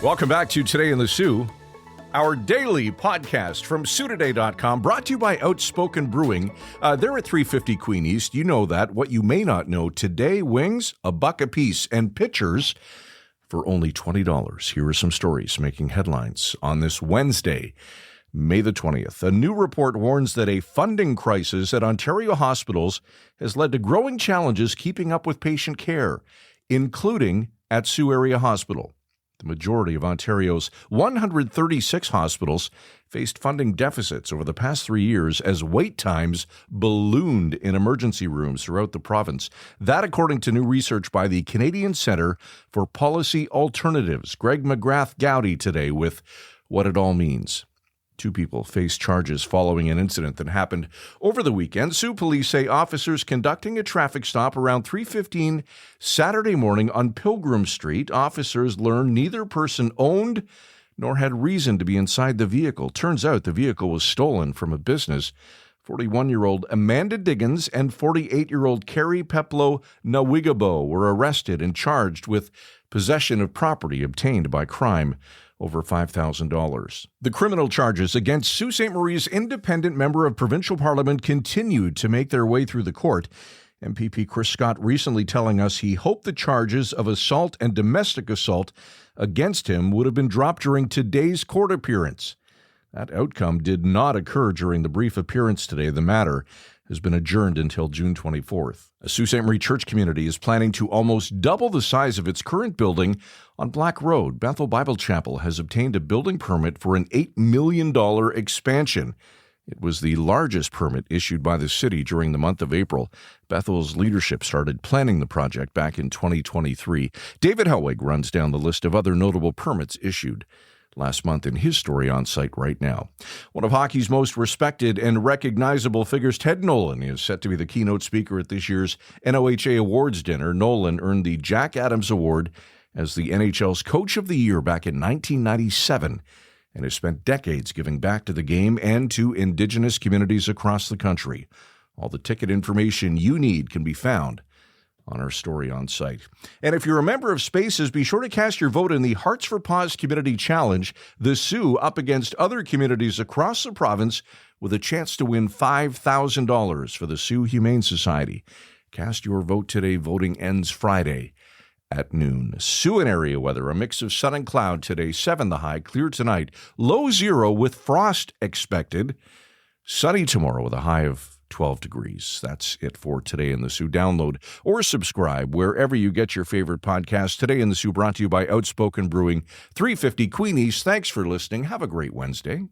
Welcome back to Today in the Sioux, our daily podcast from SOOtoday.com, brought to you by Outspoken Brewing. They're at 350 Queen East. You know that. What you may not know, today, wings, $1 a piece, and pitchers for only $20. Here are some stories making headlines on this Wednesday, May the 20th. A new report warns that a funding crisis at Ontario hospitals has led to growing challenges keeping up with patient care, including at Sault Area Hospital. The majority of Ontario's 136 hospitals faced funding deficits over the past 3 years as wait times ballooned in emergency rooms throughout the province. That, according to new research by the Canadian Centre for Policy Alternatives. Greg McGrath-Gowdy today with what it all means. 2 people face charges following an incident that happened over the weekend. Sault police say officers conducting a traffic stop around 3:15 Saturday morning on Pilgrim Street. Officers learned neither person owned nor had reason to be inside the vehicle. Turns out the vehicle was stolen from a business. 41-year-old Amanda Diggins and 48-year-old Carrie Peplo Nawigabo were arrested and charged with possession of property obtained by crime over $5,000. The criminal charges against Sault Ste. Marie's independent member of provincial parliament continued to make their way through the court. MPP Chris Scott recently telling us he hoped the charges of assault and domestic assault against him would have been dropped during today's court appearance. That outcome did not occur during the brief appearance today. The matter has been adjourned until June 24th. A Sault Ste. Marie church community is planning to almost double the size of its current building on Black Road. Bethel Bible Chapel has obtained a building permit for an $8 million expansion. It was the largest permit issued by the city during the month of April. Bethel's leadership started planning the project back in 2023. David Helwig runs down the list of other notable permits issued last month in his story on site right now. One of hockey's most respected and recognizable figures, Ted Nolan, is set to be the keynote speaker at this year's NOHA Awards dinner. Nolan earned the Jack Adams Award as the NHL's Coach of the Year back in 1997 and has spent decades giving back to the game and to Indigenous communities across the country. All the ticket information you need can be found on our story on site. And if you're a member of Spaces, be sure to cast your vote in the Hearts for Paws Community Challenge, the Sioux up against other communities across the province with a chance to win $5,000 for the Sault Humane Society. Cast your vote today. Voting ends Friday at noon. Sault and area weather, a mix of sun and cloud today, 7 the high, clear tonight, low 0 with frost expected, sunny tomorrow with a high of 12 degrees. That's it for Today in the Sioux. Download or subscribe wherever you get your favorite podcast. Today in the Sioux brought to you by Outspoken Brewing, 350 Queen East. Thanks for listening. Have a great Wednesday.